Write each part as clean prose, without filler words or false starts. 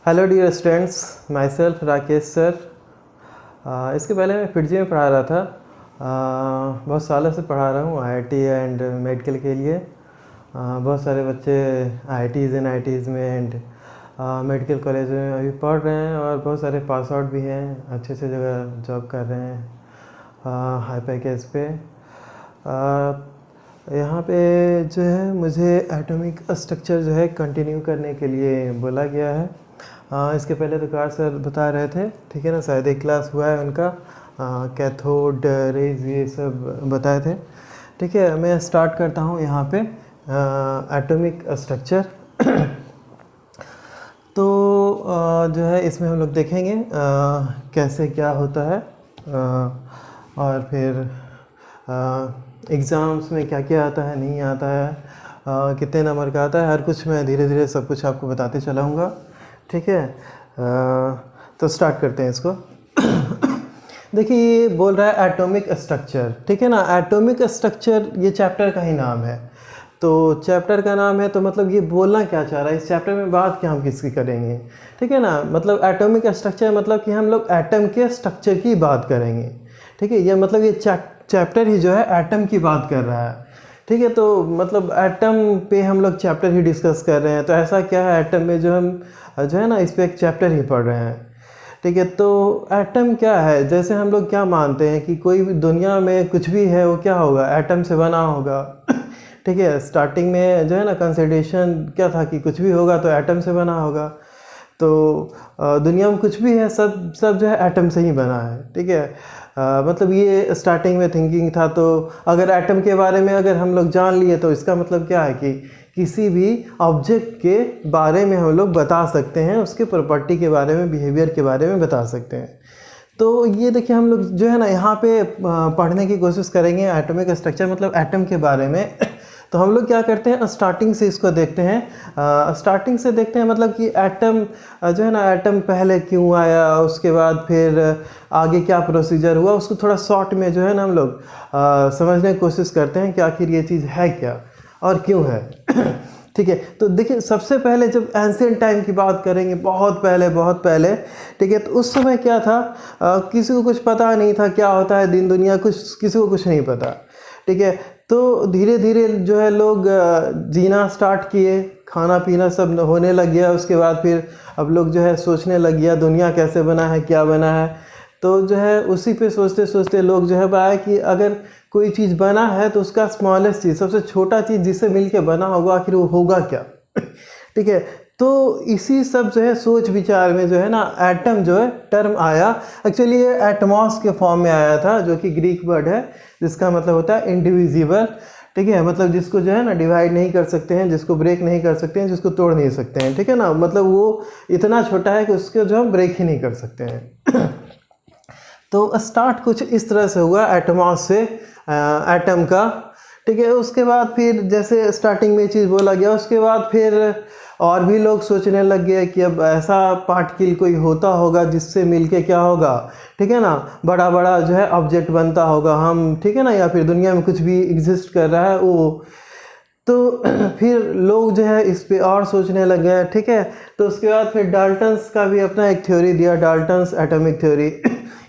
Hello dear students, myself Rakesh sir. इसके पहले मैं फिटजी में पढ़ा रहा था। बहुत सालों से पढ़ा रहा हूँ आईआईटी एंड मेडिकल के लिए। बहुत सारे बच्चे आईआईटीज़ एंड आईआईटीज़ में एंड मेडिकल कॉलेज में अभी पढ़ रहे हैं और बहुत सारे पास आउट भी हैं, अच्छे से जगह जॉब कर रहे हैं हाई पैकेज पे। यहाँ पे जो है मुझे एटॉमिक स्ट्रक्चर जो है कंटिन्यू करने के लिए बोला गया है। इसके पहले विकार सर बता रहे थे, ठीक है ना, शायद एक क्लास हुआ है उनका, कैथोड रेज ये सब बताए थे। ठीक है, मैं स्टार्ट करता हूँ यहाँ पे एटॉमिक स्ट्रक्चर। तो जो है इसमें हम लोग देखेंगे कैसे क्या होता है और फिर एग्ज़ाम्स में क्या क्या आता है, नहीं आता है, कितने नंबर का आता है, हर कुछ मैं धीरे धीरे सब कुछ आपको बताते चलाऊँगा। ठीक है, तो स्टार्ट करते हैं इसको। देखिए ये बोल रहा है एटॉमिक स्ट्रक्चर, ठीक है ना। एटॉमिक स्ट्रक्चर ये चैप्टर का ही नाम है, तो चैप्टर का नाम है तो मतलब ये बोलना क्या चाह रहा है, इस चैप्टर में बात क्या हम किसकी करेंगे, ठीक है ना। मतलब एटॉमिक स्ट्रक्चर मतलब कि हम लोग एटम के स्ट्रक्चर की बात करेंगे, ठीक है। ये मतलब ये चैप्टर ही जो है एटम की बात कर रहा है, ठीक है। तो मतलब एटम पे हम लोग चैप्टर ही डिस्कस कर रहे हैं, तो ऐसा क्या है एटम में जो हम जो है ना इस पर एक चैप्टर ही पढ़ रहे हैं, ठीक है। तो एटम क्या है, जैसे हम लोग क्या मानते हैं कि कोई भी दुनिया में कुछ भी है वो क्या होगा, एटम से बना होगा, ठीक है। स्टार्टिंग में जो है ना कंसिडरेशन क्या था कि कुछ भी होगा तो एटम से बना होगा। तो दुनिया में कुछ भी है सब जो है एटम से ही बना है, ठीक है। मतलब ये स्टार्टिंग में थिंकिंग था। तो अगर एटम के बारे में अगर हम लोग जान लिए तो इसका मतलब क्या है कि किसी भी ऑब्जेक्ट के बारे में हम लोग बता सकते हैं, उसके प्रॉपर्टी के बारे में, बिहेवियर के बारे में बता सकते हैं। तो ये देखिए हम लोग जो है ना यहाँ पे पढ़ने की कोशिश करेंगे एटॉमिक स्ट्रक्चर मतलब एटम के बारे में। तो हम लोग क्या करते हैं, स्टार्टिंग से इसको देखते हैं। स्टार्टिंग से देखते हैं मतलब कि एटम जो है ना, एटम पहले क्यों आया, उसके बाद फिर आगे क्या प्रोसीजर हुआ, उसको थोड़ा शॉर्ट में जो है ना हम लोग समझने की कोशिश करते हैं कि आखिर ये चीज़ है क्या और क्यों है। ठीक है, तो देखिए सबसे पहले जब एंशिएंट टाइम की बात करेंगे, बहुत पहले, ठीक है, तो उस समय क्या था, किसी को कुछ पता नहीं था क्या होता है दिन दुनिया, कुछ किसी को कुछ नहीं पता, ठीक है। तो धीरे धीरे जो है लोग जीना स्टार्ट किए, खाना पीना सब होने लग गया। उसके बाद फिर अब लोग जो है सोचने लग गया दुनिया कैसे बना है, क्या बना है। तो जो है उसी पे सोचते सोचते लोग जो है पाया कि अगर कोई चीज़ बना है तो उसका स्मॉलेस्ट चीज़, सबसे छोटा चीज़ जिससे मिलके बना होगा, आखिर वो होगा क्या। ठीक है, तो इसी सब जो है सोच विचार में जो है ना एटम जो है टर्म आया। एक्चुअली ये एटमॉस के फॉर्म में आया था, जो कि ग्रीक वर्ड है जिसका मतलब होता है इंडिविजिबल, ठीक है। मतलब जिसको जो है ना डिवाइड नहीं कर सकते हैं, जिसको ब्रेक नहीं कर सकते हैं, जिसको तोड़ नहीं सकते हैं, ठीक है ना। मतलब वो इतना छोटा है कि उसको जो हम ब्रेक ही नहीं कर सकते हैं। तो स्टार्ट कुछ इस तरह से हुआ एटमॉस से, एटम का, ठीक है। उसके बाद फिर जैसे स्टार्टिंग में चीज़ बोला गया, उसके बाद फिर और भी लोग सोचने लग गए कि अब ऐसा पार्टिकल कोई होता होगा जिससे मिलके क्या होगा, ठीक है ना, बड़ा बड़ा जो है ऑब्जेक्ट बनता होगा हम, ठीक है ना, या फिर दुनिया में कुछ भी एग्जिस्ट कर रहा है वो। तो फिर लोग जो है इस पे और सोचने लग गए, ठीक है। तो उसके बाद फिर डाल्टन्स का भी अपना एक थ्योरी दिया, डाल्टन्स एटॉमिक थ्योरी।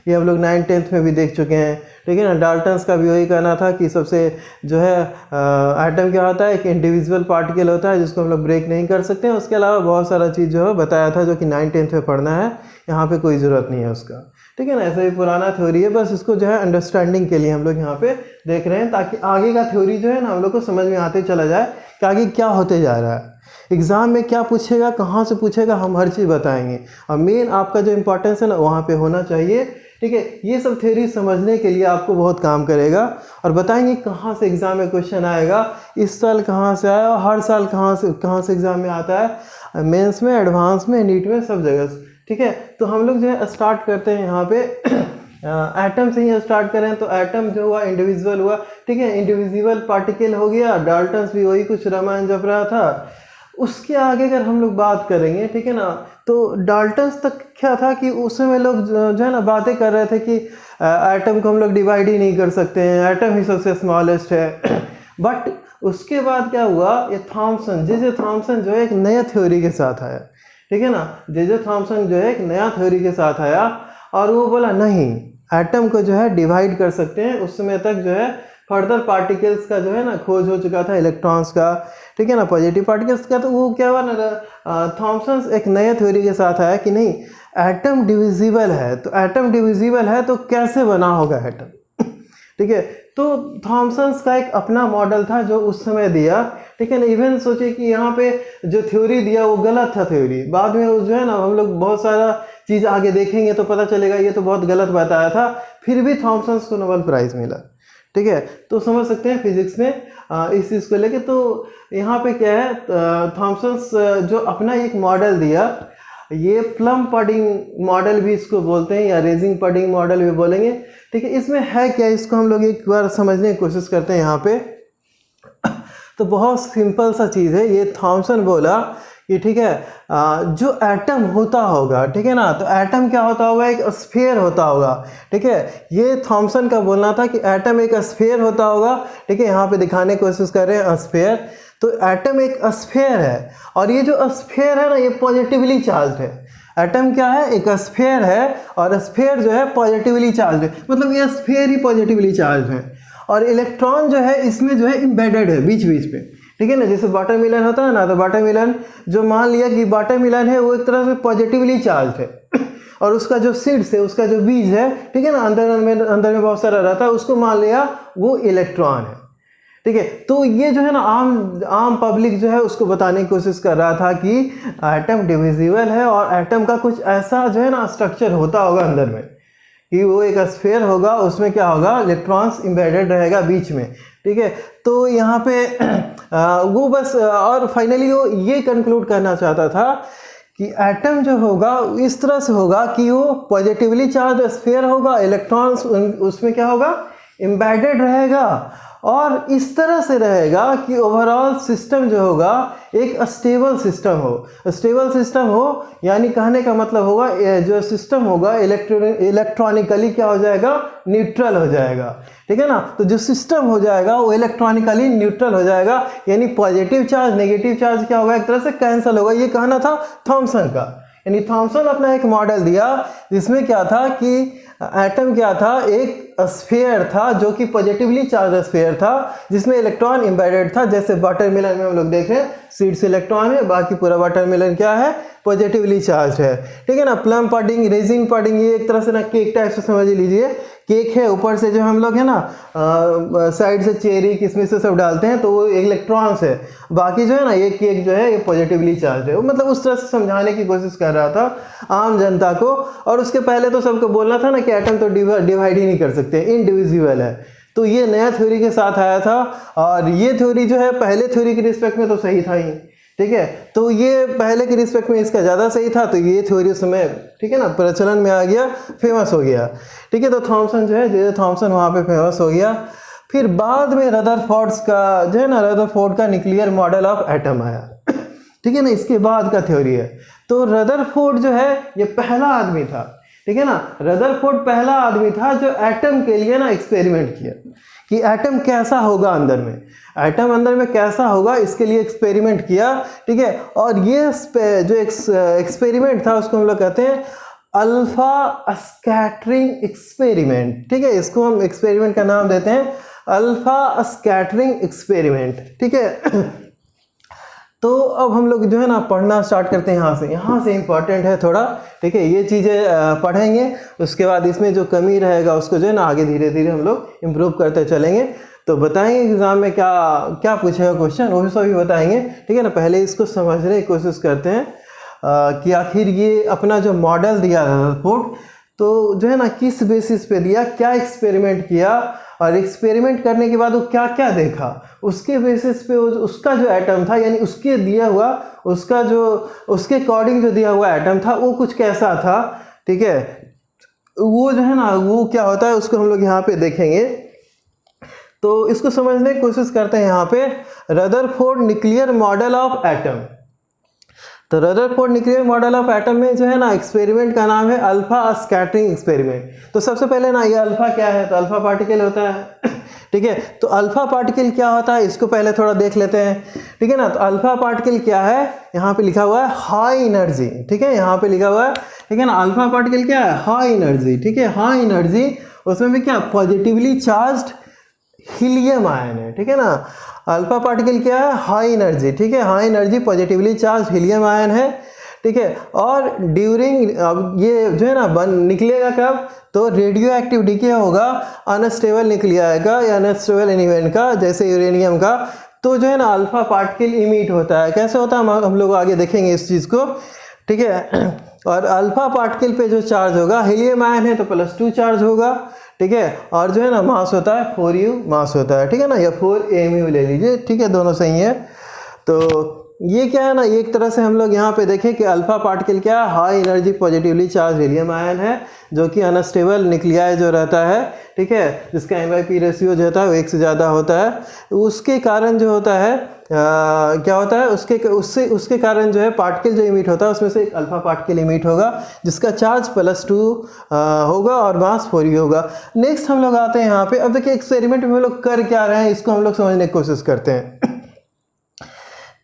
ये हम लोग 9th-10th में भी देख चुके हैं, ठीक है ना। डाल्टन्स का भी वही कहना था कि सबसे जो है एटम क्या होता है, एक इंडिविजुअल पार्टिकल होता है जिसको हम लोग ब्रेक नहीं कर सकते हैं। उसके अलावा बहुत सारा चीज़ जो है बताया था, जो कि 9th-10th में पढ़ना है, यहाँ पे कोई ज़रूरत नहीं है उसका, ठीक है ना। ऐसा भी पुराना थ्योरी है, बस इसको जो है अंडरस्टैंडिंग के लिए हम लोग यहाँ पे देख रहे हैं, ताकि आगे का थ्योरी जो है ना हम लोग को समझ में आते चला जाए कि आगे क्या होते जा रहा है, एग्ज़ाम में क्या पूछेगा, कहाँ से पूछेगा, हम हर चीज़ बताएंगे। और मेन आपका जो इम्पोर्टेंस है ना वहाँ पे होना चाहिए, ठीक है। ये सब थ्योरी समझने के लिए आपको बहुत काम करेगा। और बताएंगे कहाँ से एग्ज़ाम में क्वेश्चन आएगा, इस साल कहाँ से आया और हर साल कहाँ से एग्ज़ाम में आता है, मेंस में, एडवांस में, नीट में, सब जगह, ठीक है। तो हम लोग जो है स्टार्ट करते हैं यहाँ पे एटम से ही स्टार्ट करें। तो एटम जो हुआ इंडिविजुअल हुआ, ठीक है, इंडिविजुअल पार्टिकल हो गया। डाल्टन्स भी वही कुछ रामायण जप रहा था। उसके आगे अगर हम लोग बात करेंगे, ठीक है ना, तो डाल्टन्स तक क्या था कि उस समय लोग जो है ना बातें कर रहे थे कि एटम को हम लोग डिवाइड ही नहीं कर सकते हैं, एटम ही सबसे स्मॉलेस्ट है। बट उसके बाद क्या हुआ, ये थॉमसन जो है एक नया थ्योरी के साथ आया, ठीक है ना। जे थॉमसन जो है एक नया थ्योरी के साथ आया और वो बोला नहीं, एटम को जो है डिवाइड कर सकते हैं। उस समय तक जो है फर्दर पार्टिकल्स का जो है ना खोज हो चुका था, इलेक्ट्रॉन्स का, ठीक है ना, पॉजिटिव पार्टिकल्स का। तो वो क्या हुआ ना, थॉमसन एक नए थ्योरी के साथ आया कि नहीं, एटम डिविजिबल है। तो एटम डिविजिबल है तो कैसे बना होगा एटम, ठीक है। तो थॉमसन का एक अपना मॉडल था जो उस समय दिया, ठीक है ना। इवन सोचिए कि यहाँ पे जो थ्योरी दिया वो गलत था थ्योरी, बाद में वो जो है ना हम लोग बहुत सारा चीज़ आगे देखेंगे तो पता चलेगा ये तो बहुत गलत बताया था, फिर भी थॉमसन को नोबेल प्राइज़ मिला, ठीक है। तो समझ सकते हैं फिजिक्स में इस चीज़ को लेके। तो यहाँ पे क्या है, थॉमसन जो अपना एक मॉडल दिया, ये प्लम पडिंग मॉडल भी इसको बोलते हैं या रेजिंग पडिंग मॉडल भी बोलेंगे, ठीक है। इसमें है क्या, इसको हम लोग एक बार समझने की कोशिश करते हैं यहाँ पे। तो बहुत सिंपल सा चीज़ है। ये थॉमसन बोला कि ठीक है, जो एटम होता होगा, ठीक है ना, तो एटम क्या होता होगा, एक स्फीयर होता होगा, ठीक है। ये थॉमसन का बोलना था कि एटम एक स्फीयर होता होगा, ठीक है। यहाँ पे दिखाने की कोशिश कर रहे हैं स्फीयर। तो एटम एक स्फीयर है और ये जो स्फीयर है ना ये पॉजिटिवली चार्ज है। एटम क्या है, एक स्फीयर है और स्फीयर जो है पॉजिटिवली चार्ज है, मतलब ये स्फीयर ही पॉजिटिवली चार्ज है। और इलेक्ट्रॉन जो है इसमें जो है एम्बेडेड है बीच बीच में, ठीक है ना। जैसे वाटरमेलन होता है ना, तो वाटरमेलन जो मान लिया कि वाटरमेलन है वो एक तरह से पॉजिटिवली चार्ज है और उसका जो सीड्स है, उसका जो बीज है, ठीक है ना, अंदर में बहुत सारा रहता है, उसको मान लिया वो इलेक्ट्रॉन है, ठीक है। तो ये जो है ना आम पब्लिक जो है उसको बताने की कोशिश कर रहा था कि एटम डिविजिबल है और एटम का कुछ ऐसा जो है ना स्ट्रक्चर होता होगा अंदर में कि वो एक स्फीयर होगा, उसमें क्या होगा, इलेक्ट्रॉन्स एम्बेडेड रहेगा बीच में, ठीक है। तो यहाँ पे वो बस और फाइनली वो ये कंक्लूड करना चाहता था कि एटम जो होगा इस तरह से होगा कि वो पॉजिटिवली चार्ज स्फीयर होगा, इलेक्ट्रॉन्स उसमें क्या होगा, एम्बेडेड रहेगा और इस तरह से रहेगा कि ओवरऑल सिस्टम जो होगा एक स्टेबल सिस्टम हो। स्टेबल सिस्टम हो यानी कहने का मतलब होगा जो सिस्टम होगा इलेक्ट्रॉनिकली क्या हो जाएगा, न्यूट्रल हो जाएगा, ठीक है ना। तो जो सिस्टम हो जाएगा वो इलेक्ट्रॉनिकली न्यूट्रल हो जाएगा, यानी पॉजिटिव चार्ज नेगेटिव चार्ज क्या होगा, एक तरह से कैंसिल होगा। ये कहना था थॉमसन का। यानी थॉमसन अपना एक मॉडल दिया जिसमें क्या था कि एटम क्या था, एक स्फीयर था जो कि पॉजिटिवली चार्ज स्फीयर था जिसमें इलेक्ट्रॉन एम्बेडेड था। जैसे वाटरमेलन में हम लोग देख रहे हैं सीड्स इलेक्ट्रॉन है, बाकी पूरा वाटरमेलन क्या है, पॉजिटिवली चार्ज है, ठीक है ना। प्लम पडिंग, रेजिंग पडिंग, ये एक तरह से ना केक टाइप से समझ लीजिए। केक है, ऊपर से जो हम लोग है ना साइड से चेरी किशमिश से सब डालते हैं तो वो इलेक्ट्रॉन्स है, बाकी जो है ना ये केक जो है ये पॉजिटिवली चार्ज है। मतलब उस तरह से समझाने की कोशिश कर रहा था आम जनता को। और उसके पहले तो सबको बोलना था ना कि एटम तो डिवाइड ही नहीं कर सकते, इनडिविजिबल है। तो ये नया थ्योरी के साथ आया था और ये थ्योरी जो है पहले थ्योरी के रिस्पेक्ट में तो सही था ही, ठीक है। तो ये पहले के रिस्पेक्ट में इसका ज़्यादा सही था, तो ये थ्योरी उस समय, ठीक है ना, प्रचलन में आ गया, फेमस हो गया, ठीक है। तो थॉमसन जो है, जे थॉमसन वहाँ पे फेमस हो गया। फिर बाद में रदरफोर्ड का जो है ना, रदरफोर्ड का न्यूक्लियर मॉडल ऑफ एटम आया, ठीक है ना, इसके बाद का थ्योरी है। तो रदरफोर्ड जो है ये पहला आदमी था, ठीक है ना। रदरफोर्ड पहला आदमी था जो एटम के लिए ना एक्सपेरिमेंट किया कि एटम कैसा होगा अंदर में, एटम अंदर में कैसा होगा, इसके लिए एक्सपेरिमेंट किया, ठीक है। और ये जो एक्सपेरिमेंट था उसको हम लोग कहते हैं अल्फा स्कैटरिंग एक्सपेरिमेंट, ठीक है। इसको हम एक्सपेरिमेंट का नाम देते हैं अल्फा स्कैटरिंग एक्सपेरिमेंट, ठीक है। तो अब हम लोग जो है ना पढ़ना स्टार्ट करते हैं यहाँ से इम्पॉर्टेंट है थोड़ा, ठीक है। ये चीज़ें पढ़ेंगे, उसके बाद इसमें जो कमी रहेगा उसको जो है ना आगे धीरे धीरे हम लोग इम्प्रूव करते चलेंगे। तो बताएंगे एग्जाम में क्या क्या पूछेगा क्वेश्चन, वो भी सभी बताएंगे, ठीक है ना। पहले इसको समझने की कोशिश करते हैं कि आखिर ये अपना जो मॉडल दिया रदरफोर्ड, तो जो है ना किस बेसिस पे दिया, क्या एक्सपेरिमेंट किया और एक्सपेरिमेंट करने के बाद वो क्या क्या देखा, उसके बेसिस पे उसका जो एटम था, यानी उसके दिया हुआ उसका जो उसके अकॉर्डिंग जो दिया हुआ एटम था वो कुछ कैसा था, ठीक है। वो जो है ना वो क्या होता है उसको हम लोग यहाँ पे देखेंगे। तो इसको समझने की कोशिश करते हैं यहाँ पे Rutherford nuclear model of atom. तो Rutherford nuclear model of atom में जो है ना एक्सपेरिमेंट का नाम है अल्फा स्कैटरिंग एक्सपेरिमेंट। तो सबसे पहले ना ये अल्फा क्या है, तो अल्फा पार्टिकल होता है, ठीक है। तो अल्फा पार्टिकल क्या होता है इसको पहले थोड़ा देख लेते हैं, ठीक है ना। तो अल्फा पार्टिकल क्या है, यहाँ पे लिखा हुआ है हाई एनर्जी, ठीक है, यहाँ पे लिखा हुआ है, ठीक है ना। अल्फा पार्टिकल क्या है, हाई एनर्जी, ठीक है, हाई एनर्जी, उसमें भी क्या पॉजिटिवली चार्ज्ड हीलियम आयन है, ठीक है ना। अल्फा पार्टिकल क्या है, हाई एनर्जी, ठीक है, high energy positively charge helium ion है, ठीक है। और ड्यूरिंग अब ये जो है ना निकलेगा कब, तो रेडियो एक्टिव डीके होगा, अनस्टेबल निकल आएगा या अनस्टेबल एलिमेंट का, जैसे यूरेनियम का, तो जो है ना अल्फा पार्टिकल इमिट होता है। कैसे होता है हम लोग आगे देखेंगे इस चीज़ को, ठीक है। और अल्फा पार्टिकल पे जो चार्ज होगा, हीलियम आयन है तो +2 चार्ज होगा, ठीक है। और जो है ना मास होता है 4u मास होता है, ठीक है ना, या 4mu ले लीजिए, ठीक है, दोनों सही है। तो ये क्या है ना, एक तरह से हम लोग यहाँ पे देखें कि अल्फा पार्टिकल क्या है, high energy positively charge helium ion है, जो कि अनस्टेबल न्यूक्लियाई जो रहता है, ठीक है, जिसका M/P रेशियो जो होता है वो 1 से ज़्यादा होता है। उसके कारण जो होता है क्या होता है, उसके कारण जो है पार्टिकल जो इमिट होता है उसमें से एक अल्फा पार्टिकल इमिट होगा, जिसका चार्ज +2 होगा और मास 4u होगा। नेक्स्ट हम लोग आते हैं यहाँ पे। अब देखिए एक्सपेरिमेंट में हम लोग कर क्या रहे हैं, इसको हम लोग समझने की कोशिश करते हैं।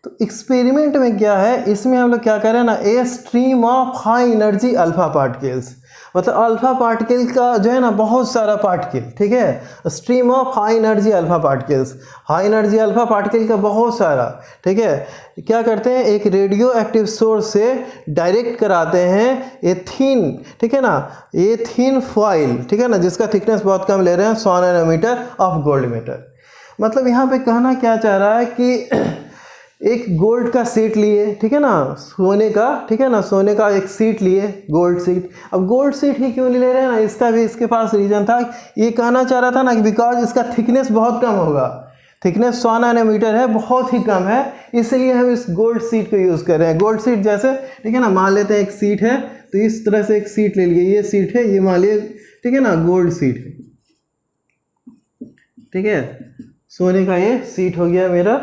तो एक्सपेरिमेंट में क्या है, इसमें हम लोग क्या कर रहे हैं ना, a stream of high energy alpha particles, मतलब अल्फा पार्टिकल का जो है ना बहुत सारा पार्टिकल, ठीक है, stream of high energy alpha particles, high energy alpha particle का बहुत सारा, ठीक है। क्या करते हैं, एक रेडियो एक्टिव सोर्स से डायरेक्ट कराते हैं एथीन, ठीक है ना, एथीन फॉइल, ठीक है ना, जिसका थिकनेस बहुत कम ले रहे हैं, 100 नैनोमीटर ऑफ गोल्ड मेटल। मतलब यहाँ पे कहना क्या चाह रहा है कि एक गोल्ड का सीट लिए, ठीक है ना, सोने का, ठीक है ना, सोने का एक सीट लिए, गोल्ड सीट। अब गोल्ड सीट ही क्यों ले रहे हैं ना, इसका भी इसके पास रीजन था। ये कहना चाह रहा था ना कि बिकॉज इसका थिकनेस बहुत कम होगा, थिकनेस 100 नैनोमीटर है, बहुत ही कम है, इसलिए हम इस गोल्ड सीट को यूज़ कर रहे हैं। गोल्ड सीट जैसे, ठीक है ना, मान लेते हैं एक सीट है, तो इस तरह से एक सीट ले लिए, ये सीट है, ये मान लिए, ठीक है ना, गोल्ड सीट है, ठीक है, सोने का ये सीट हो गया मेरा,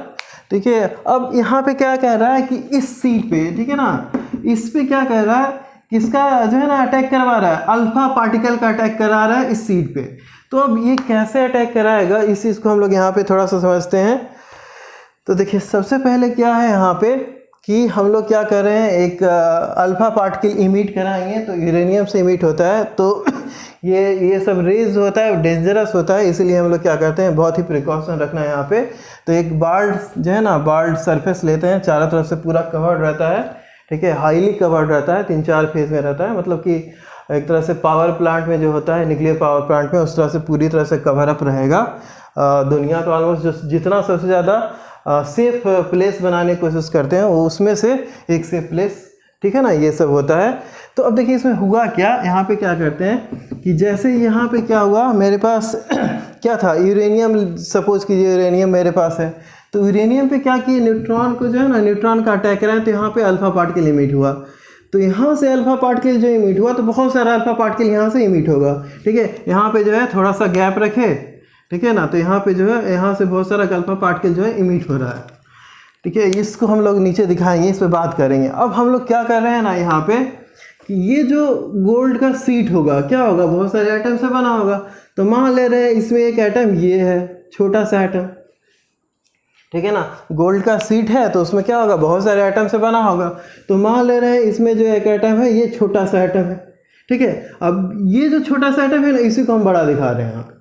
ठीक है। अब यहाँ पे क्या कह रहा है कि इस सीट पे, ठीक है ना, इस पे क्या कह रहा है, किसका जो है ना अटैक करवा रहा है, अल्फा पार्टिकल का अटैक करा रहा है इस सीट पे। तो अब ये कैसे अटैक कराएगा, इस चीज़ को हम लोग यहाँ पे थोड़ा सा समझते हैं। तो देखिए सबसे पहले क्या है यहाँ पे कि हम लोग क्या कर रहे हैं, एक अल्फा पार्टिकल इमिट कराएंगे, तो यूरेनियम से इमिट होता है, तो ये सब रेज होता है, डेंजरस होता है, इसीलिए हम लोग क्या करते हैं, बहुत ही प्रिकॉशन रखना है यहाँ पे। तो एक बाल्ड जो है ना, बाल्ड सरफेस लेते हैं, चारों तरफ से पूरा कवर्ड रहता है, ठीक है, हाईली कवर्ड रहता है, 3-4 फेज में रहता है, मतलब कि एक तरह से पावर प्लांट में जो होता है, न्यूक्लियर पावर प्लांट में, उस तरह से पूरी तरह से कवर अप रहेगा। दुनिया का ऑलमोस्ट जितना सबसे ज़्यादा सेफ प्लेस बनाने की कोशिश करते हैं, वो उसमें से एक सेफ प्लेस, ठीक है ना, ये सब होता है। तो अब देखिए इसमें हुआ क्या, यहाँ पे क्या करते हैं कि जैसे यहाँ पे क्या हुआ, मेरे पास क्या था, यूरेनियम, सपोज कीजिए यूरेनियम मेरे पास है, तो यूरेनियम पे क्या किए, न्यूट्रॉन को जो है ना, न्यूट्रॉन का अटैक कराए, तो यहाँ पे अल्फा पार्टिकल इमिट हुआ। तो यहाँ से अल्फा पार्टिकल जो इमिट हुआ, तो बहुत सारा अल्फा पार्टिकल यहाँ से इमिट होगा, ठीक है। यहाँ पे जो है थोड़ा सा गैप रखे, ठीक है ना, तो यहाँ पे जो है, यहाँ से बहुत सारा अल्फा पार्टिकल जो है इमिट हो रहा है, ठीक है। इसको हम लोग नीचे दिखाएंगे, इस पर बात करेंगे। अब हम लोग क्या कर रहे हैं ना यहाँ पे कि ये जो गोल्ड का सीट होगा, क्या होगा, बहुत सारे एटम से बना होगा। तो मान ले रहे हैं इसमें एक एटम ये है, छोटा सा एटम, ठीक है ना, गोल्ड का सीट है, तो उसमें क्या होगा, बहुत सारे एटम से बना होगा। तो मान ले रहे हैं इसमें जो एक एटम है, ये छोटा सा एटम है, ठीक है। अब ये जो छोटा सा एटम है ना, इसी को हम बड़ा दिखा रहे हैं यहाँ पे।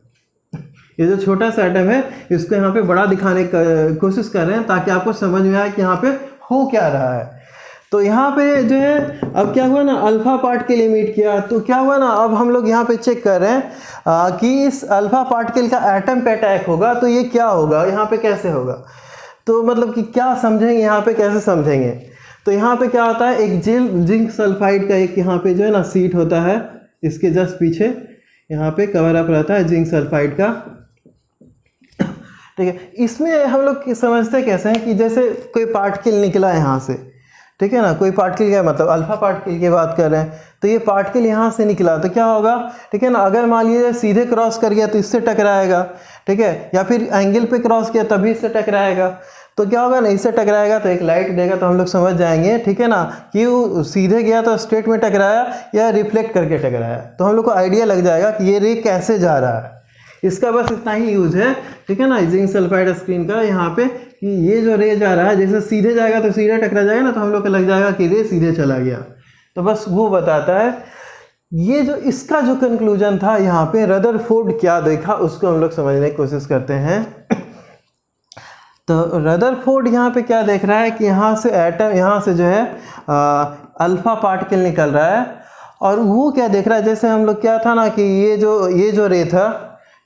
ये जो छोटा सा एटम है, इसको यहाँ पे बड़ा दिखाने की कोशिश कर रहे हैं, ताकि आपको समझ में आए कि यहाँ पे हो क्या रहा है। तो यहाँ पे जो है, अब क्या हुआ ना, अल्फा पार्टिकल इमिट किया, तो क्या हुआ ना, अब हम लोग यहाँ पे चेक कर रहे हैं कि इस अल्फा पार्टिकल का एटम पे अटैक होगा, तो ये क्या होगा, यहाँ पे कैसे होगा। तो मतलब कि क्या समझेंगे यहाँ पे, कैसे समझेंगे। तो यहाँ पे क्या होता है, एक जिंक सल्फाइड का एक यहाँ पे जो है ना सीट होता है, इसके जस्ट पीछे यहाँ पे कवर अप रहता है जिंक सल्फाइड का, ठीक है। इसमें हम लोग समझते कैसे हैं कि जैसे कोई पार्टिकल निकला यहाँ से, ठीक है ना, कोई पार्टिकल क्या मतलब अल्फा पार्टिकल की बात कर रहे हैं, तो ये पार्टिकल यहाँ से निकला, तो क्या होगा, ठीक है ना, अगर मान लीजिए सीधे क्रॉस कर गया तो इससे टकराएगा, ठीक है, या फिर एंगल पे क्रॉस किया तभी इससे टकराएगा। तो क्या होगा ना, इससे टकराएगा तो एक लाइट देगा, तो हम लोग समझ जाएंगे, ठीक है ना, कि वो सीधे गया तो स्ट्रेट में टकराया या रिफ्लेक्ट करके टकराया, तो हम लोग को आइडिया लग जाएगा कि ये रे कैसे जा रहा है। इसका बस इतना ही यूज है, ठीक है ना, जिंक सल्फाइड स्क्रीन का यहाँ पे, कि ये जो रे जा रहा है जैसे सीधे जाएगा तो सीधे टकरा जाएगा ना, तो हम लोग को लग जाएगा कि रे सीधे चला गया। तो बस वो बताता है। ये जो इसका जो कंक्लूजन था यहाँ पे, रदरफोर्ड क्या देखा उसको हम लोग समझने की कोशिश करते हैं। तो रदरफोर्ड यहाँ पे क्या देख रहा है कि यहाँ से एटम, यहाँ से जो है अल्फा पार्टिकल निकल रहा है, और वो क्या देख रहा है, जैसे हम लोग क्या था ना कि ये जो रे था,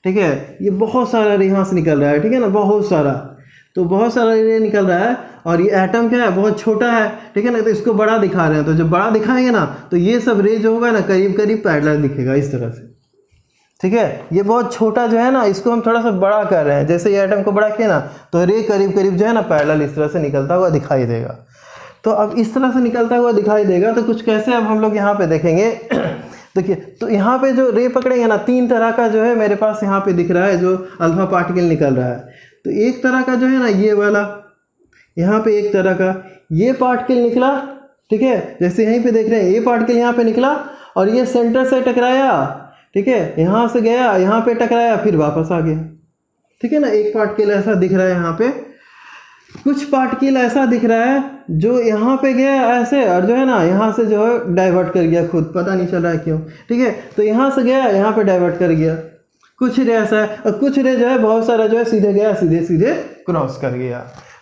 ठीक है, ये बहुत सारा रे यहाँ से निकल रहा है, ठीक है ना, बहुत सारा, तो बहुत सारा रे निकल रहा है, और ये एटम क्या है, बहुत छोटा है, ठीक है ना, तो इसको बड़ा दिखा रहे हैं। तो जब बड़ा दिखाएंगे ना तो ये सब रे जो होगा ना करीब करीब पैरेलल दिखेगा इस तरह से, ठीक है। ये बहुत छोटा जो है ना, इसको हम थोड़ा सा बड़ा कर रहे हैं, जैसे ये एटम को बड़ा किया ना तो रे करीब करीब जो है ना पैरेलल इस तरह से निकलता हुआ दिखाई देगा। तो अब इस तरह से निकलता हुआ दिखाई देगा, तो कुछ कैसे अब हम लोग यहाँ पे देखेंगे। देखिए, तो यहाँ पे जो रे पकड़ेंगे ना, 3 तरह का जो है मेरे पास यहाँ पे दिख रहा है जो अल्फा पार्टिकल निकल रहा है। तो एक तरह का जो है ना ये वाला, यहाँ पे एक तरह का ये पार्टिकल निकला, ठीक है, जैसे यहीं पे देख रहे हैं ये पार्टिकल यहाँ पे निकला और ये सेंटर से टकराया, ठीक है, यहाँ से गया, यहाँ पे टकराया, फिर वापस आ गया, ठीक है ना। एक पार्टिकल ऐसा दिख रहा है यहाँ पे, कुछ पार्टिकल ऐसा दिख रहा है जो यहाँ पे गया ऐसे, और जो है ना यहाँ से जो है डाइवर्ट कर गया, खुद पता नहीं चल रहा है क्यों, ठीक है। तो यहाँ से गया, यहाँ पे डाइवर्ट कर गया, कुछ रे ऐसा है, और कुछ रे जो है बहुत सारा जो है सीधे गया, सीधे सीधे क्रॉस कर गया।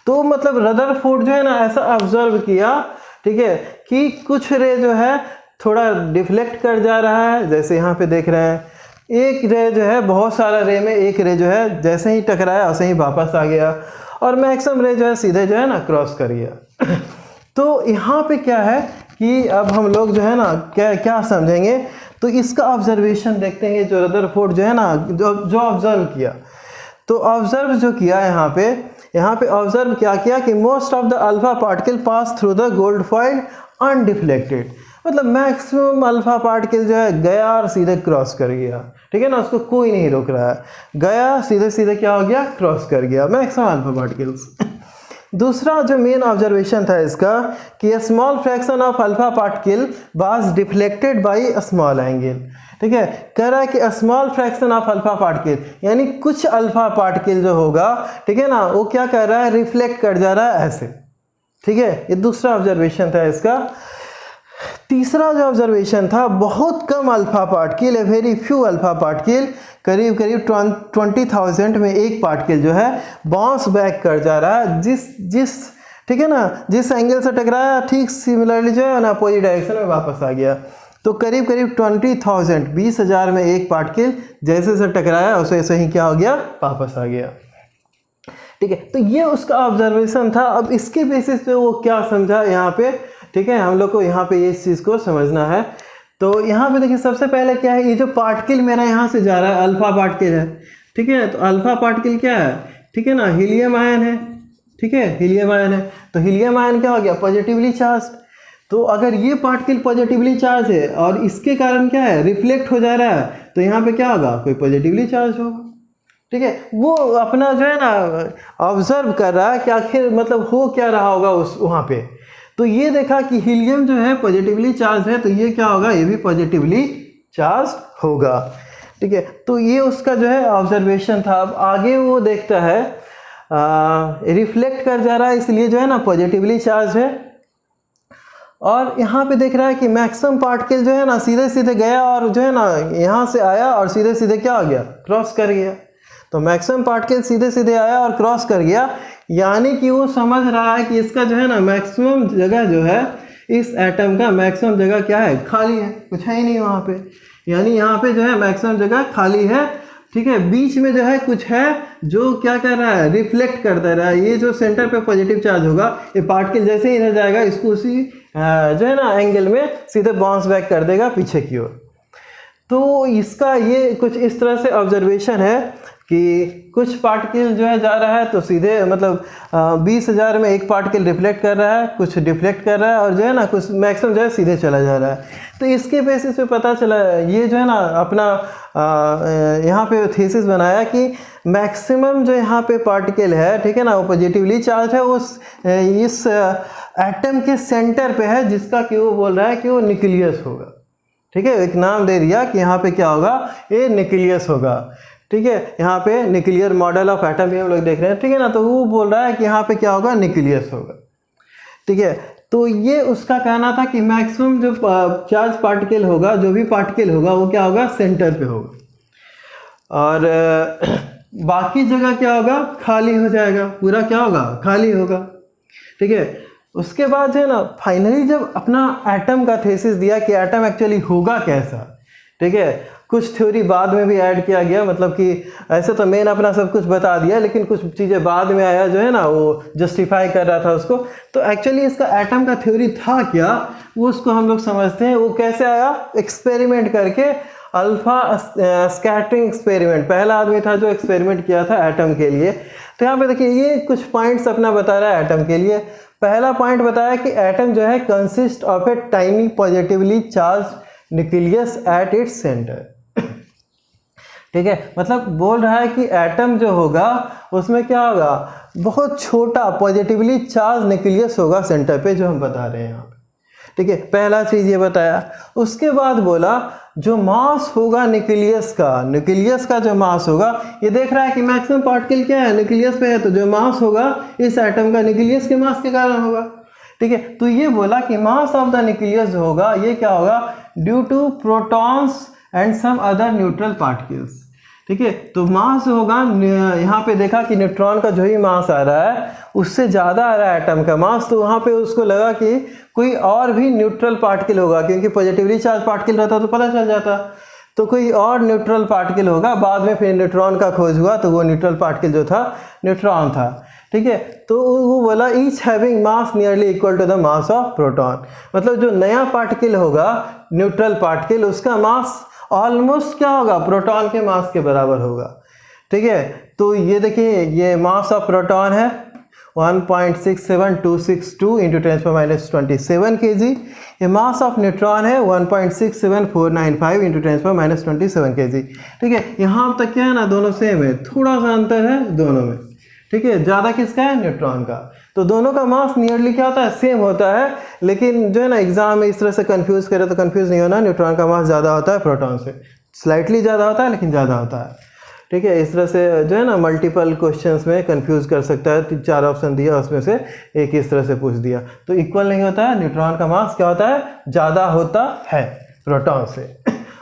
तो मतलब रदरफोर्ड जो है ना ऐसा ऑब्जर्व किया, ठीक है, कि कुछ रे जो है थोड़ा डिफ्लेक्ट कर जा रहा है, जैसे यहाँ पे देख रहे हैं, एक रे जो है बहुत सारा रे में एक रे जो है जैसे ही टकराया वैसे ही वापस आ गया, और मैक्सिमम रे जो है सीधे जो है ना क्रॉस कर गया। तो यहाँ पे क्या है कि अब हम लोग जो है ना क्या समझेंगे, तो इसका ऑब्जर्वेशन देखते हैं जो रदरफोर्ड जो है ना जो ऑब्जर्व किया। तो ऑब्जर्व जो किया यहाँ पे ऑब्जर्व क्या किया कि most of the alpha particle pass through the gold foil undeflected, मतलब मैक्सिमम अल्फा पार्टिकल जो है गया और सीधे क्रॉस कर गया, ठीक है ना, उसको कोई नहीं रोक रहा है, गया सीधे सीधे क्या हो गया, क्रॉस कर गया मैक्सिमम अल्फा पार्टिकल्स। दूसरा जो मेन ऑब्जर्वेशन था इसका कि a small fraction of alpha particle was deflected by a small angle, ठीक है, कह रहा है कि a small fraction of alpha particle, यानी कुछ अल्फा पार्टिकल जो होगा, ठीक है ना, वो क्या कर रहा है, रिफ्लेक्ट कर जा रहा है ऐसे, ठीक है। ये दूसरा ऑब्जर्वेशन था इसका। तीसरा जो ऑब्जर्वेशन था, बहुत कम alpha particle, very few alpha particle, करीब करीब 20,000 में एक पार्टिकल जो है बाउंस बैक कर जा रहा है, जिस ठीक है ना, जिस एंगल से टकराया ठीक सिमिलरली जो है ना अपोजिट डायरेक्शन में वापस आ गया। तो करीब करीब 20,000 20,000 में एक पार्टिकल जैसे से टकराया वैसे ही क्या हो गया, वापस आ गया, ठीक है। तो ये उसका ऑब्जर्वेशन था। अब इसके बेसिस पे वो क्या समझा यहाँ पे, ठीक है, हम लोग को यहाँ पे इस चीज़ को समझना है। तो यहाँ पे देखिए सबसे पहले क्या है, ये जो पार्टिकल मेरा यहाँ से जा रहा है अल्फा पार्टिकल है, ठीक है, तो अल्फा पार्टिकल क्या है, ठीक है ना, हीलियम आयन है, ठीक है, हीलियम आयन है। तो हीलियम आयन क्या हो गया, पॉजिटिवली चार्ज। तो अगर ये पार्टिकल पॉजिटिवली चार्ज है और इसके कारण क्या है, रिफ्लेक्ट हो जा रहा है, तो यहाँ पे क्या होगा, कोई पॉजिटिवली चार्ज होगा, ठीक है। वो अपना जो है ना ऑब्जर्व कर रहा है कि आखिर मतलब हो क्या रहा होगा उस वहाँ पे। तो ये देखा कि हीलियम जो है पॉजिटिवली चार्ज है, तो ये क्या होगा, ये भी पॉजिटिवली चार्ज होगा, ठीक है। तो ये उसका जो है ऑब्जर्वेशन था। अब आगे वो देखता है रिफ्लेक्ट कर जा रहा है, इसलिए जो है ना पॉजिटिवली चार्ज है, और यहाँ पे देख रहा है कि मैक्सिमम पार्टिकल जो है ना सीधे सीधे गया और जो है ना यहाँ से आया और सीधे सीधे क्या हो गया, क्रॉस कर गया। तो मैक्सिमम पार्टिकल सीधे सीधे आया और क्रॉस कर गया, यानी कि वो समझ रहा है कि इसका जो है ना मैक्सिमम जगह जो है, इस एटम का मैक्सिमम जगह क्या है, खाली है, कुछ है ही नहीं वहाँ पे, यानी यहाँ पे जो है मैक्सिमम जगह खाली है, ठीक है। बीच में जो है कुछ है जो क्या कर रहा है, रिफ्लेक्ट कर दे रहा है। ये जो सेंटर पे पॉजिटिव चार्ज होगा, ये पार्टिकल जैसे ही इधर जाएगा इसको उसी जो है ना एंगल में सीधे बाउंस बैक कर देगा पीछे की ओर। तो इसका ये कुछ इस तरह से ऑब्जर्वेशन है कि कुछ पार्टिकल जो है जा रहा है तो सीधे मतलब 20,000 में एक पार्टिकल रिफ्लेक्ट कर रहा है, कुछ डिफ्लेक्ट कर रहा है, और जो है ना कुछ मैक्सिमम जो है सीधे चला जा रहा है। तो इसके बेसिस पे पता चला, ये जो है ना अपना यहाँ पे थीसिस बनाया कि मैक्सिमम जो यहाँ पे पार्टिकल है, ठीक है ना, वो पॉजिटिवली चार्ज है, उस इस एटम के सेंटर पे है, जिसका कि वो बोल रहा है कि वो न्यूक्लियस होगा, ठीक है। एक नाम दे दिया कि यहाँ पे क्या होगा, ये न्यूक्लियस होगा, ठीक है, यहाँ पे न्यूक्लियर मॉडल ऑफ एटम भी हम लोग देख रहे हैं, ठीक है ना। तो वो बोल रहा है कि यहाँ पे क्या होगा, न्यूक्लियस होगा, ठीक है। तो ये उसका कहना था कि मैक्सिमम जो चार्ज पार्टिकल होगा, जो भी पार्टिकल होगा वो क्या होगा, सेंटर पे होगा, और बाकी जगह क्या होगा, खाली हो जाएगा, पूरा क्या होगा, खाली होगा, ठीक है। उसके बाद है ना, फाइनली जब अपना एटम का थीसिस दिया कि एटम एक्चुअली होगा कैसा, ठीक है, कुछ थ्योरी बाद में भी ऐड किया गया, मतलब कि ऐसे तो मेन अपना सब कुछ बता दिया, लेकिन कुछ चीज़ें बाद में आया जो है ना, वो जस्टिफाई कर रहा था उसको। तो एक्चुअली इसका एटम का थ्योरी था क्या, वो उसको हम लोग समझते हैं। वो कैसे आया, एक्सपेरिमेंट करके, अल्फा स्कैटरिंग एक्सपेरिमेंट, पहला आदमी था जो एक्सपेरिमेंट किया था एटम के लिए। तो यहाँ पे देखिए ये कुछ पॉइंट्स अपना बता रहा है एटम के लिए। पहला पॉइंट बताया कि एटम जो है consist of a tiny positively charge nucleus at its centre, ठीक है। मतलब बोल रहा है कि एटम जो होगा उसमें क्या होगा, बहुत छोटा पॉजिटिवली चार्ज न्यूक्लियस होगा सेंटर पे, जो हम बता रहे हैं यहाँ पे, ठीक है। पहला चीज़ ये बताया। उसके बाद बोला जो मास होगा न्यूक्लियस का जो मास होगा, ये देख रहा है कि मैक्सिमम पार्टिकल क्या है, न्यूक्लियस पे है, तो जो मास होगा इस एटम का न्यूक्लियस के मास के कारण होगा, ठीक है। तो ये बोला कि मास ऑफ द न्यूक्लियस होगा, ये क्या होगा, due to protons and some other neutral particles, ठीक है। तो मास होगा, यहाँ पे देखा कि न्यूट्रॉन का जो ही मास आ रहा है उससे ज़्यादा आ रहा है एटम का मास, तो वहाँ पे उसको लगा कि कोई और भी न्यूट्रल पार्टिकल होगा, क्योंकि पॉजिटिवली चार्ज पार्टिकल रहता तो पता चल जाता, तो कोई और न्यूट्रल पार्टिकल होगा। बाद में फिर न्यूट्रॉन का खोज हुआ, तो वो न्यूट्रल पार्टिकल जो था न्यूट्रॉन था, ठीक है। तो वो बोला each having mass nearly equal to the mass of proton, मतलब जो नया पार्टिकल होगा न्यूट्रल पार्टिकल, उसका मास ऑलमोस्ट क्या होगा, प्रोटॉन के मास के बराबर होगा, ठीक है। तो ये देखिए, ये मास ऑफ प्रोटॉन है 1.67262 इंटू 10⁻⁻27 kg। ये मास ऑफ न्यूट्रॉन है 1.67495 इंटू 10⁻⁻27 kg, ठीक है। यहाँ तक क्या है ना, दोनों सेम है, थोड़ा सा अंतर है दोनों में, ठीक है। ज़्यादा किसका है, न्यूट्रॉन का। तो दोनों का मास नियरली क्या होता है, सेम होता है, लेकिन जो है ना एग्जाम में इस तरह से कंफ्यूज करे तो कंफ्यूज नहीं होना, न्यूट्रॉन का मास ज़्यादा होता है प्रोटॉन से, स्लाइटली ज़्यादा होता है लेकिन ज़्यादा होता है, ठीक है। इस तरह से जो है ना मल्टीपल क्वेश्चंस में कंफ्यूज कर सकता है। 4 ऑप्शन दिया, उसमें से एक इस तरह से पूछ दिया, तो इक्वल नहीं होता है। न्यूट्रॉन का मास क्या होता है, ज़्यादा होता है प्रोटॉन से,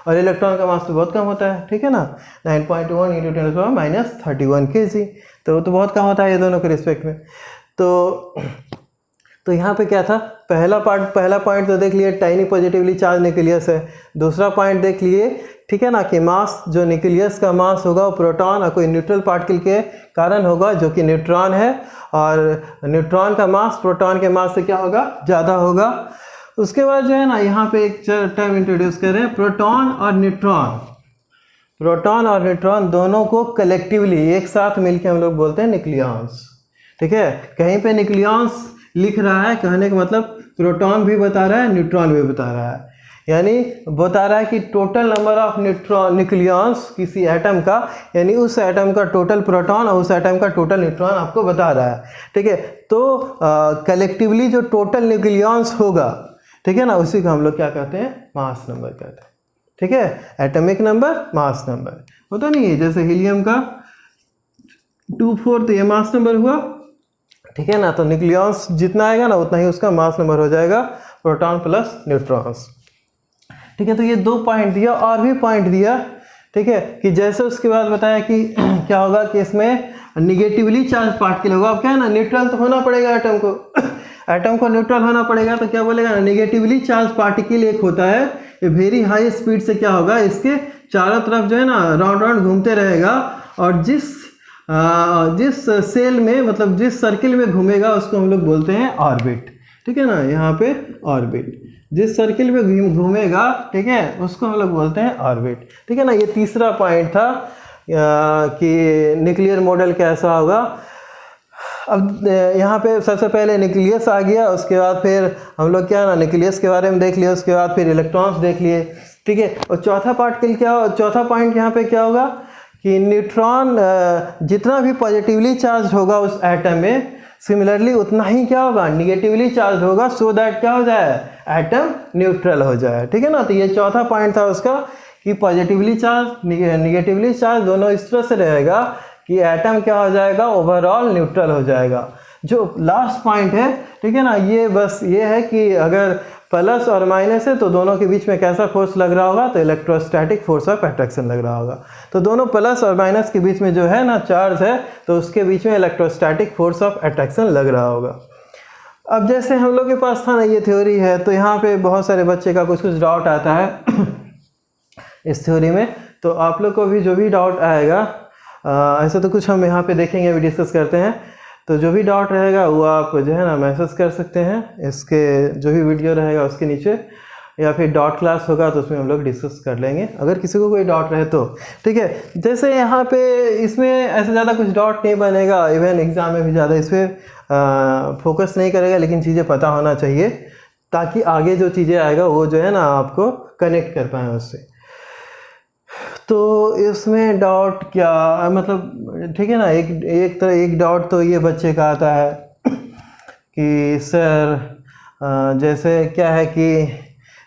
और इलेक्ट्रॉन का मास तो बहुत कम होता है, ठीक है ना, 9.1 इंटू 10⁻31 kg, तो बहुत कम होता है ये दोनों के रिस्पेक्ट में। तो यहाँ पे क्या था, पहला पॉइंट तो देख लिए, टाइनी पॉजिटिवली चार्ज न्यूक्लियस है। दूसरा पॉइंट देख लिए, ठीक है ना, कि मास, जो न्यूक्लियस का मास होगा वो प्रोटॉन और कोई न्यूट्रल पार्टिकल के कारण होगा, जो कि न्यूट्रॉन है, और न्यूट्रॉन का मास प्रोटॉन के मास से क्या होगा, ज़्यादा होगा। उसके बाद जो है ना, यहाँ पे एक टर्म इंट्रोड्यूस कर रहे हैं, प्रोटॉन और न्यूट्रॉन। प्रोटॉन और न्यूट्रॉन दोनों को कलेक्टिवली एक साथ मिलकर हम लोग बोलते हैं न्यूक्लियॉन्स, ठीक है। कहीं पे न्यूक्लियॉन्स लिख रहा है, कहने का मतलब प्रोटॉन भी बता रहा है, न्यूट्रॉन भी बता रहा है, यानी बता रहा है कि टोटल नंबर ऑफ न्यूक्लियॉन्स किसी एटम का, यानी उस एटम का टोटल प्रोटॉन और उस एटम का टोटल न्यूट्रॉन आपको बता रहा है, ठीक है। तो कलेक्टिवली जो टोटल न्यूक्लियॉन्स होगा, ठीक है ना, उसी को हम लोग क्या कहते हैं, मास नंबर कहते हैं, ठीक है। एटॉमिक नंबर, मास नंबर होता नहीं है, जैसे हीलियम का 24 तो ये मास नंबर हुआ, ठीक है ना। तो न्यूक्लियॉन्स जितना आएगा ना उतना ही उसका मास नंबर हो जाएगा, प्रोटॉन प्लस न्यूट्रॉन्स, ठीक है। तो ये 2 पॉइंट दिया, और भी पॉइंट दिया, ठीक है, कि जैसे उसके बाद बताया कि क्या होगा कि इसमें निगेटिवली चार्ज पार्टिकल होगा। अब क्या है ना, न्यूट्रल तो होना पड़ेगा एटम को, एटम को न्यूट्रल होना पड़ेगा, तो क्या बोलेगा ना, निगेटिवली चार्ज पार्टिकल एक होता है, ये वेरी हाई स्पीड से क्या होगा, इसके चारों तरफ जो है ना राउंड घूमते रहेगा, और जिस सेल में, मतलब जिस सर्किल में घूमेगा उसको हम लोग बोलते हैं ऑर्बिट, ठीक है ना। यहाँ पे ऑर्बिट, जिस सर्किल में घूमेगा, ठीक है, उसको हम लोग बोलते हैं ऑर्बिट, ठीक है ना। ये तीसरा पॉइंट था कि न्यूक्लियर मॉडल कैसा होगा। अब यहाँ पे सबसे पहले न्यूक्लियस आ गया, उसके बाद फिर हम लोग क्या ना न्यूक्लियस के बारे में देख लिया, उसके बाद फिर इलेक्ट्रॉन्स देख लिए, ठीक है। और चौथा पॉइंट यहाँ पे क्या होगा कि न्यूट्रॉन जितना भी पॉजिटिवली चार्ज होगा उस एटम में, सिमिलरली उतना ही क्या होगा, निगेटिवली चार्ज होगा, सो दैट क्या हो जाए, एटम न्यूट्रल हो जाए, ठीक है ना। तो ये चौथा पॉइंट था उसका कि पॉजिटिवली चार्ज निगेटिवली चार्ज दोनों इस तरह से रहेगा कि एटम क्या हो जाएगा, ओवरऑल न्यूट्रल हो जाएगा। जो लास्ट पॉइंट है, ठीक है ना, ये बस ये है कि अगर प्लस और माइनस है तो दोनों के बीच में कैसा फोर्स लग रहा होगा, तो इलेक्ट्रोस्टैटिक फोर्स ऑफ अट्रैक्शन लग रहा होगा। तो दोनों प्लस और माइनस के बीच में जो है ना चार्ज है, तो उसके बीच में इलेक्ट्रोस्टैटिक फोर्स ऑफ अट्रैक्शन लग रहा होगा। अब जैसे हम लोग के पास था ना ये थ्योरी है, तो यहाँ पे बहुत सारे बच्चे का कुछ कुछ डाउट आता है इस थ्योरी में। तो आप लोग को भी जो भी डाउट आएगा, ऐसा तो कुछ हम यहाँ पे देखेंगे, अभी डिस्कस करते हैं। तो जो भी डाउट रहेगा वो आप जो है ना मैसेज कर सकते हैं इसके जो भी वीडियो रहेगा उसके नीचे, या फिर डाउट क्लास होगा तो उसमें हम लोग डिस्कस कर लेंगे अगर किसी को कोई डाउट रहे तो, ठीक है। जैसे यहाँ पे इसमें ऐसा ज़्यादा कुछ डाउट नहीं बनेगा, इवन एग्ज़ाम में भी ज़्यादा इस पर फोकस नहीं करेगा, लेकिन चीज़ें पता होना चाहिए ताकि आगे जो चीज़ें आएगा वो जो है ना आपको कनेक्ट कर पाएँ उससे। तो इसमें डाउट क्या मतलब, ठीक है ना, एक डाउट तो ये बच्चे का आता है कि सर जैसे क्या है कि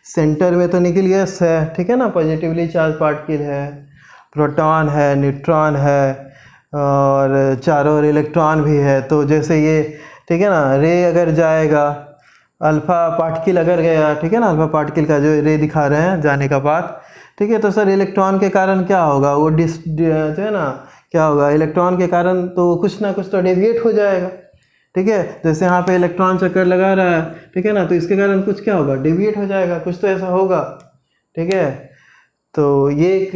सेंटर में तो न्यूक्लियस है, ठीक है ना, पॉजिटिवली चार्ज पार्टिकल है, प्रोटॉन है, न्यूट्रॉन है और चारों ओर इलेक्ट्रॉन भी है। तो जैसे ये, ठीक है ना, रे अगर जाएगा, अल्फ़ा पार्टिकल अगर गया, ठीक है ना, अल्फ़ा पार्टिकल का जो रे दिखा रहे हैं जाने का पाथ, ठीक है, तो सर इलेक्ट्रॉन के कारण क्या होगा, वो जो है ना क्या होगा, इलेक्ट्रॉन के कारण तो कुछ ना कुछ तो डेविएट हो जाएगा, ठीक है। जैसे यहाँ पे इलेक्ट्रॉन चक्कर लगा रहा है, ठीक है ना, तो इसके कारण कुछ क्या होगा, डेविएट हो जाएगा, कुछ तो ऐसा होगा, ठीक है। तो ये एक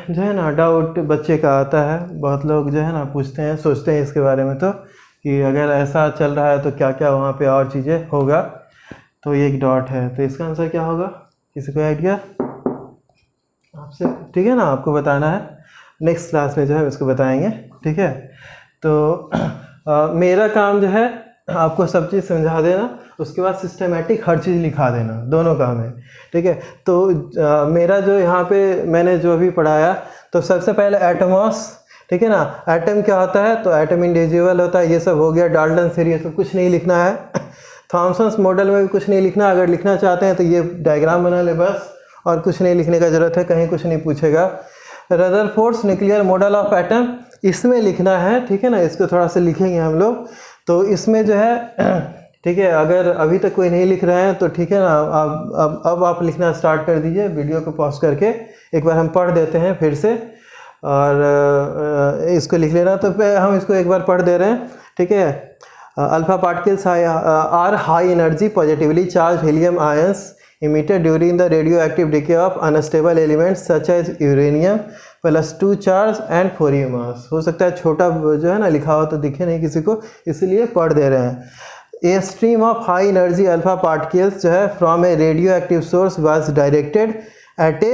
जो है ना डाउट बच्चे का आता है, बहुत लोग जो है ना पूछते हैं, सोचते हैं इसके बारे में, तो कि अगर ऐसा चल रहा है तो क्या क्या वहाँ पे और चीज़ें होगा। तो ये एक डाउट है, तो इसका आंसर क्या होगा, किसी को आइडिया आपसे, ठीक है ना, आपको बताना है, नेक्स्ट क्लास में जो है उसको बताएंगे, ठीक है। तो मेरा काम जो है आपको सब चीज़ समझा देना, उसके बाद सिस्टमेटिक हर चीज़ लिखा देना, दोनों काम है, ठीक है। तो मेरा जो यहाँ पे मैंने जो भी पढ़ाया, तो सबसे पहले एटमॉस, ठीक है ना, एटम क्या होता है, तो एटम इंडिविजुअल होता है, ये सब हो गया, डाल्टन थ्योरी, ये सब कुछ नहीं लिखना है, थॉमसन्स मॉडल में भी कुछ नहीं लिखना, अगर लिखना चाहते हैं तो ये डायग्राम बना ले बस, और कुछ नहीं लिखने का ज़रूरत है, कहीं कुछ नहीं पूछेगा। Rutherford's nuclear model of atom, इसमें लिखना है, ठीक है ना, इसको थोड़ा सा लिखेंगे हम लोग। तो इसमें जो है ठीक है, अगर अभी तक कोई नहीं लिख रहे हैं तो ठीक है ना, अब आप लिखना स्टार्ट कर दीजिए, वीडियो को पॉज करके एक बार हम पढ़ देते हैं फिर से, और इसको लिख लेना। तो हम इसको एक बार पढ़ दे रहे हैं, ठीक है। Alpha particles are high energy positively charge helium ions emitted during the radioactive decay of unstable elements such as uranium +2 charge and 4u mass। हो सकता है छोटा जो है ना लिखा हो तो दिखे नहीं किसी को, इसलिए पढ़ दे रहे हैं। A stream of high energy alpha particles जो है from a radioactive source was directed at a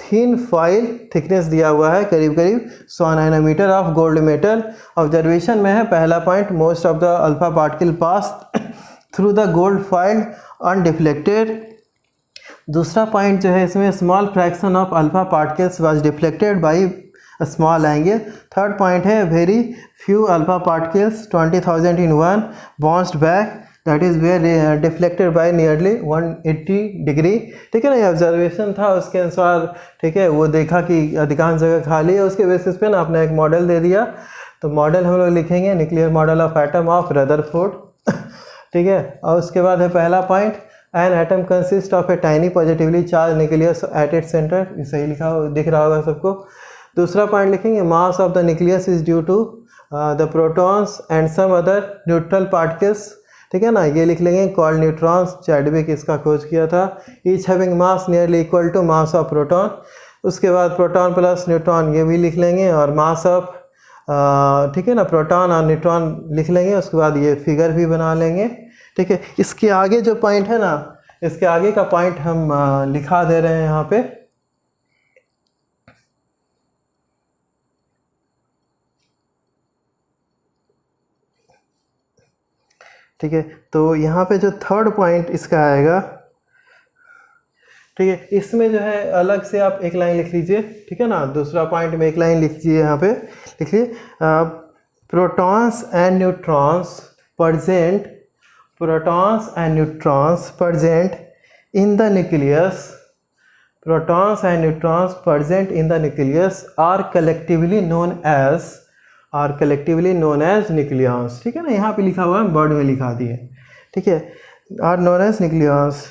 thin foil thickness दिया हुआ है करीब करीब 100 nanometre of gold metal. Observation में है पहला point, most of the alpha particle pass through the gold foil undeflected. दूसरा पॉइंट जो है इसमें small fraction of alpha particles was deflected by a small angle. Third point है very few alpha particles 20,000 in 1 bounced back, that is where deflected by nearly 180 degree. ठीक है ना, ये observation था उसके अनुसार, ठीक है, वो देखा कि अधिकांश जगह खाली है, उसके बेसिस पे ना अपना एक मॉडल दे दिया। तो मॉडल हम लोग लिखेंगे nuclear model of atom of Rutherford. ठीक है, और उसके बाद है पहला point, an atom consist of a tiny positively charge nucleus at its centre, ये सही लिखा दिख रहा होगा सबको। दूसरा पॉइंट लिखेंगे mass of the nucleus is due to the protons and some other neutral particles. ठीक है ना, ये लिख लेंगे कॉल्ड न्यूट्रॉन्स, चैडविक इसका खोज किया था। Each having mass nearly equal to mass of proton. उसके बाद प्रोटॉन प्लस न्यूट्रॉन ये भी लिख लेंगे, और मास ऑफ ठीक है ना प्रोटॉन और न्यूट्रॉन लिख लेंगे। उसके बाद ये फिगर भी बना लेंगे। ठीक है, इसके आगे जो पॉइंट है ना, इसके आगे का पॉइंट हम लिखा दे रहे हैं यहाँ पे। ठीक है, तो यहाँ पे जो थर्ड पॉइंट इसका आएगा, ठीक है, इसमें जो है अलग से आप एक लाइन लिख लीजिए। ठीक है ना, दूसरा पॉइंट में एक लाइन लिख लीजिए, यहाँ पे लिखिए protons and neutrons present, protons and neutrons present in the nucleus protons and neutrons present in the nucleus are collectively known as nucleons। ठीक है ना, यहाँ पे लिखा हुआ है, वर्ड में लिखा दिए, ठीक है, आर नोन एज न्यूक्लियॉन्स।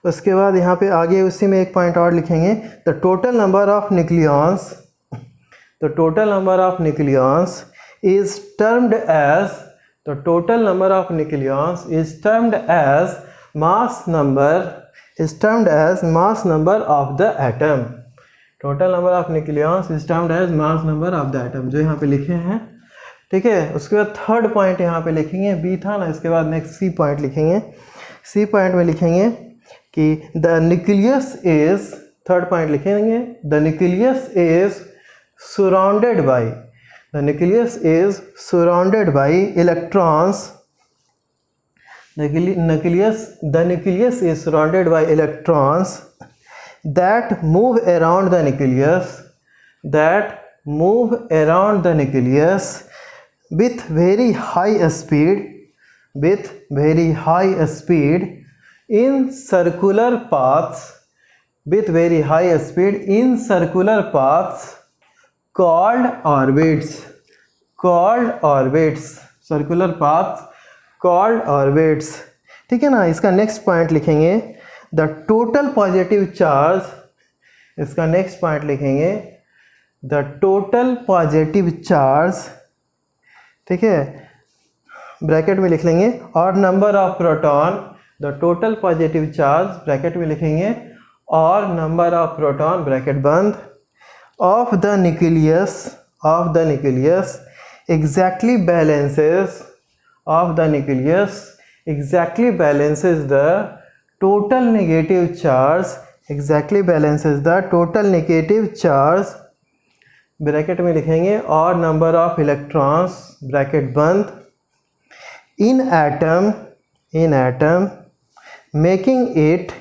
उसके बाद यहाँ पे आगे उसी में एक पॉइंट और लिखेंगे, the total number of nucleons is termed as mass number of the atom। Total number of nucleons is termed as mass number of the atom, जो यहाँ पे लिखे हैं, ठीक है। उसके बाद थर्ड पॉइंट यहाँ पे लिखेंगे, बी था ना, इसके बाद नेक्स्ट सी पॉइंट लिखेंगे। सी पॉइंट में लिखेंगे कि the nucleus is, third point लिखेंगे, the nucleus is surrounded by electrons. The nucleus is surrounded by electrons that move around the nucleus with very high speed in circular paths called orbits। ठीक है ना। इसका next point लिखेंगे, the total positive charge. इसका next point लिखेंगे, the total positive charge, ठीक है, bracket में लिख लेंगे, और number of proton, the total positive charge bracket में लिखेंगे, और नंबर ऑफ प्रोटॉन ब्रैकेट बंद, of the nucleus exactly balances the total negative charge, bracket में लिखेंगे, और नंबर ऑफ इलेक्ट्रॉन्स ब्रैकेट बंद, in atom making it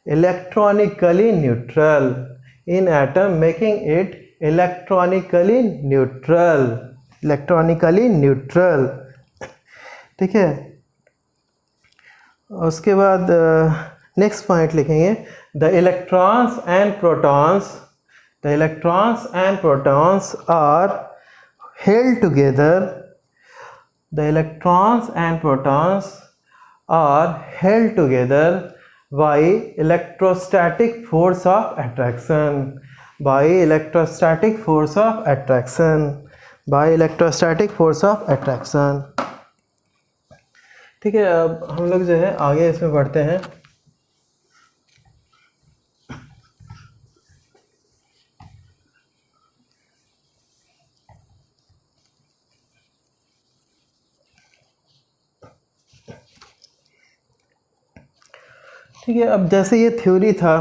electronically neutral, ठीक है। उसके बाद नेक्स्ट पॉइंट लिखेंगे, the electrons and protons are held together by electrostatic force of attraction, ठीक है। अब हम लोग जो है आगे इसमें बढ़ते हैं। ठीक है, अब जैसे ये थ्योरी था,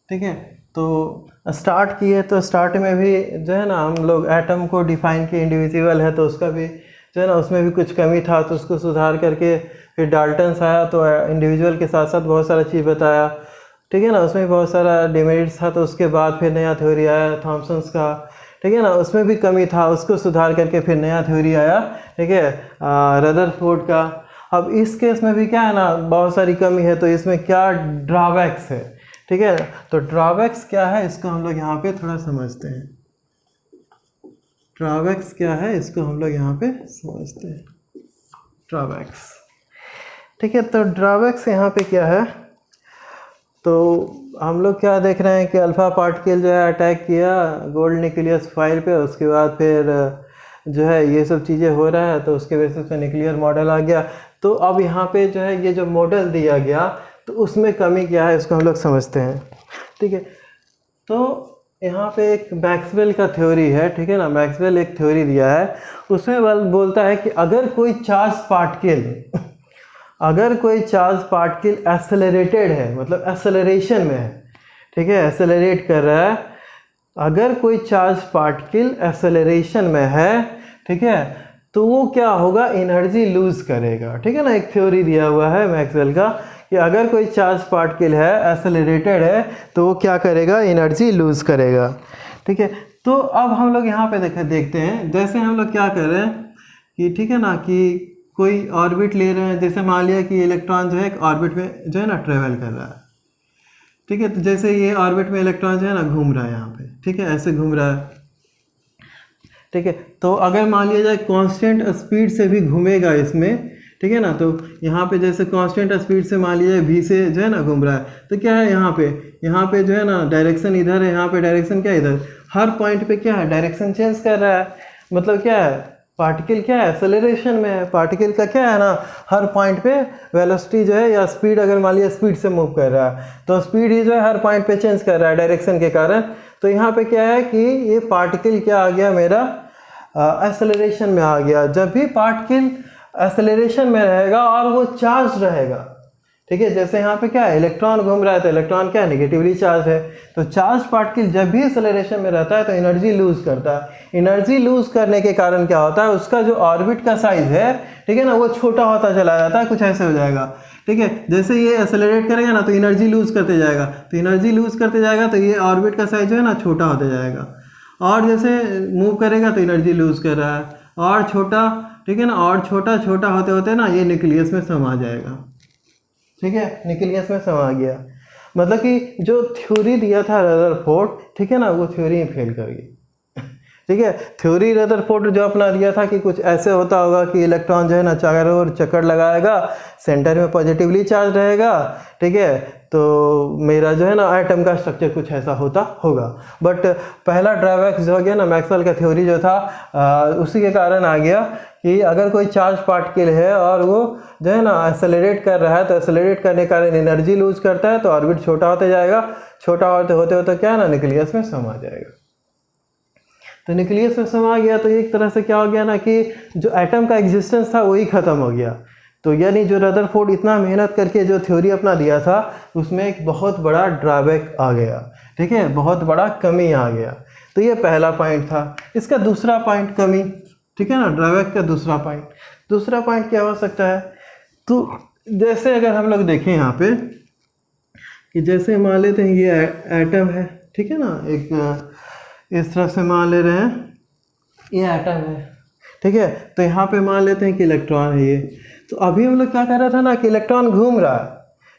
ठीक है, तो स्टार्ट किए, तो स्टार्ट में भी जो है ना, हम लोग एटम को डिफाइन किए, इंडिविजुअल है तो उसका भी जो है ना, उसमें भी कुछ कमी था, तो उसको सुधार करके फिर डाल्टन्स आया, तो इंडिविजुअल के साथ साथ बहुत सारा चीज़ बताया, ठीक है ना, उसमें भी बहुत सारा डिमेरिट्स था, तो उसके बाद फिर नया थ्योरी आया थॉमसन्स का, ठीक है ना, उसमें भी कमी था, उसको सुधार करके फिर नया थ्योरी आया, ठीक है, रदरफोर्ड का। अब इस केस में भी क्या है ना, बहुत सारी कमी है, तो इसमें क्या ड्रॉबैक्स है, ठीक है। तो ड्रॉबैक्स क्या है, इसको हम लोग यहाँ पे थोड़ा समझते हैं। ड्रॉबैक्स क्या है, इसको हम लोग यहाँ पे समझते हैं, ड्रॉबैक्स, ठीक है। तो ड्रॉबैक्स यहाँ पे क्या है, तो हम लोग क्या देख रहे हैं कि अल्फ़ा पार्टिकल जो है अटैक किया गोल्ड न्यूक्लियस फाइल पे, उसके बाद फिर जो है ये सब चीज़ें हो रहा है, तो उसके बेसिस पे न्यूक्लियर मॉडल आ गया। तो अब यहाँ पे जो है ये जो मॉडल दिया गया, तो उसमें कमी क्या है, इसको हम लोग समझते हैं, ठीक है। तो यहाँ पे एक मैक्सवेल का थ्योरी है, ठीक है ना, मैक्सवेल एक थ्योरी दिया है, उसमें बोलता है कि अगर कोई चार्ज पार्टिकल एक्सेलरेटेड है, मतलब एक्सेलरेशन में है, ठीक है, एक्सेलरेट कर रहा है, अगर कोई चार्ज पार्टिकल एक्सेलरेशन में है, ठीक है, तो वो क्या होगा, एनर्जी लूज़ करेगा, ठीक है ना। एक थ्योरी दिया हुआ है मैक्सवेल का कि अगर कोई चार्ज पार्टिकल है, एक्सेलरेटेड है, तो वो क्या करेगा, एनर्जी लूज़ करेगा, ठीक है। तो अब हम लोग यहाँ पे देखते हैं, जैसे हम लोग क्या कर रहे हैं कि, ठीक है ना, कि कोई ऑर्बिट ले रहे हैं, जैसे मान लिया कि इलेक्ट्रॉन जो है एक ऑर्बिट में जो है ना ट्रेवल कर रहा है, ठीक है। तो जैसे ये ऑर्बिट में इलेक्ट्रॉन जो है ना घूम रहा है यहाँ पे, ठीक है, ऐसे घूम रहा है, ठीक है। तो अगर मान लिया जाए कांस्टेंट स्पीड से भी घूमेगा इसमें, ठीक है ना, तो यहाँ पे जैसे कांस्टेंट स्पीड से मान लीजिए v से जो है ना घूम रहा है, तो क्या है यहाँ पे जो है ना डायरेक्शन इधर है, यहाँ पे डायरेक्शन क्या है इधर, हर पॉइंट पे क्या है डायरेक्शन चेंज कर रहा है। मतलब क्या है, पार्टिकल क्या है एक्सेलरेशन में है, पार्टिकल का क्या है ना हर पॉइंट पे वेलोसिटी जो है या स्पीड, अगर मान लिया स्पीड से मूव कर रहा है तो स्पीड ही जो है हर पॉइंट पे चेंज कर रहा है डायरेक्शन के कारण। तो यहाँ पे क्या है कि ये पार्टिकल क्या आ गया मेरा एक्सेलरेशन में आ गया। जब भी पार्टिकल एक्सेलरेशन में रहेगा और वो चार्ज रहेगा, ठीक है, जैसे यहाँ पे क्या है इलेक्ट्रॉन घूम रहा है तो इलेक्ट्रॉन क्या है नेगेटिवली चार्ज है, तो चार्ज पार्टिकल जब भी एक्सेलरेशन में रहता है तो एनर्जी लूज करता है। एनर्जी लूज करने के कारण क्या होता है, उसका जो ऑर्बिट का साइज है, ठीक है ना, वो छोटा होता चला जाता है, कुछ ऐसे हो जाएगा, ठीक है। जैसे ये एक्सेलरेट करेगा ना तो एनर्जी लूज करते जाएगा, तो एनर्जी लूज करते जाएगा तो ये ऑर्बिट का साइज जो है ना छोटा होता जाएगा, और जैसे मूव करेगा तो एनर्जी लूज कर रहा है और छोटा, ठीक है ना, और छोटा छोटा होते होते ना ये न्यूक्लियस में समा जाएगा, ठीक है, न्यूक्लियस में समा गया। मतलब कि जो थ्योरी दिया था रदरफोर्ड, ठीक है ना, वो थ्योरी ही फेल कर गई, ठीक है। थ्योरी रदरफोर्ड जो अपना दिया था कि कुछ ऐसे होता होगा कि इलेक्ट्रॉन जो है ना चारों ओर चक्कर लगाएगा, सेंटर में पॉजिटिवली चार्ज रहेगा, ठीक है, तो मेरा जो है ना एटम का स्ट्रक्चर कुछ ऐसा होता होगा। बट पहला ड्राइवैक्स जो हो गया ना मैक्सवेल का थ्योरी जो था उसी के कारण आ गया कि अगर कोई चार्ज पार्टिकल है और वो जो है ना एक्सेलरेट कर रहा है तो एक्सेलरेट करने के कारण एनर्जी लूज करता है, तो ऑर्बिट छोटा होते जाएगा, छोटा होते होते होते क्या है ना न्यूक्लियस में समा जाएगा। तो न्यूक्लियस में समा गया तो एक तरह से क्या हो गया ना कि जो एटम का एग्जिस्टेंस था वही ख़त्म हो गया। तो यानी जो रदरफोर्ड इतना मेहनत करके जो थ्योरी अपना दिया था उसमें एक बहुत बड़ा ड्रॉबैक आ गया, ठीक है, बहुत बड़ा कमी आ गया। तो ये पहला पॉइंट था। इसका दूसरा पॉइंट कमी, ठीक है ना, ड्रॉबैक का दूसरा पॉइंट क्या हो सकता है, तो जैसे अगर हम लोग देखें यहाँ पे कि जैसे मान लेते हैं ये एटम है, ठीक है ना, एक इस तरह से मान ले रहे हैं ये एटम है, ठीक है। तो यहाँ पे मान लेते हैं कि इलेक्ट्रॉन है ये। तो अभी हम लोग क्या कर रहा था ना कि इलेक्ट्रॉन घूम रहा है,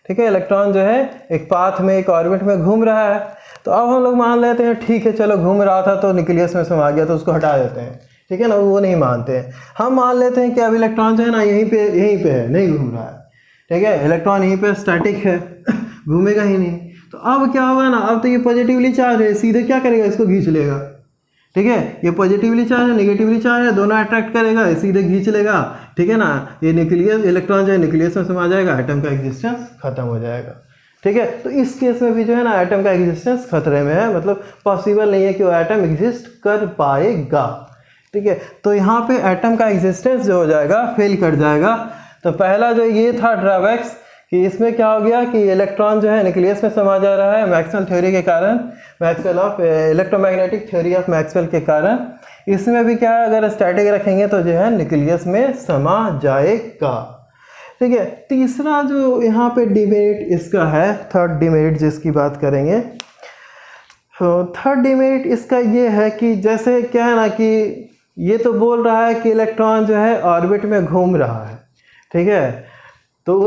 ठीक है, इलेक्ट्रॉन जो है एक पाथ में एक ऑर्बिट में घूम रहा है। तो अब हम लोग मान लेते हैं ठीक है चलो घूम रहा था तो न्यूक्लियस में समा गया तो उसको हटा देते हैं, ठीक है ना, वो नहीं मानते हैं। हम मान लेते हैं कि अब इलेक्ट्रॉन जो है ना यहीं पे है, नहीं घूम रहा है, ठीक है, इलेक्ट्रॉन यहीं पे स्टैटिक है घूमेगा ही नहीं। तो अब क्या होगा ना, अब तो ये पॉजिटिवली चार्ज है, सीधे क्या करेगा, इसको खींच लेगा, ठीक है, ये पॉजिटिवली चार्ज है निगेटिवली चार्ज है, दोनों अट्रैक्ट करेगा, सीधे खींच लेगा, ठीक है ना। ये न्यूक्लियस इलेक्ट्रॉन जो है न्यूक्लियस में समा जाएगा, एटम का एग्जिस्टेंस खत्म हो जाएगा, ठीक है। तो इस केस में भी जो है ना एटम का एग्जिस्टेंस खतरे में है, मतलब पॉसिबल नहीं है कि वो एटम एग्जिस्ट कर पाएगा, ठीक है। तो यहाँ पे एटम का एग्जिस्टेंस जो हो जाएगा फेल कर जाएगा। तो पहला जो ये था ड्रॉबैक्स कि इसमें क्या हो गया कि इलेक्ट्रॉन जो है न्यूक्लियस में समा जा रहा है मैक्सवेल थ्योरी के कारण, Maxwell of electromagnetic theory of Maxwell के कारण। इसमें भी क्या है, अगर स्टैटिक रखेंगे तो जो है न्यूक्लियस में समा जाएगा, ठीक है। तीसरा जो यहाँ पे डिमेरिट इसका है, थर्ड डिमेरिट जिसकी बात करेंगे, थर्ड डिमेरिट इसका ये है कि जैसे क्या है ना कि ये तो बोल रहा है कि इलेक्ट्रॉन जो है ऑर्बिट में घूम रहा है, ठीक है, तो वो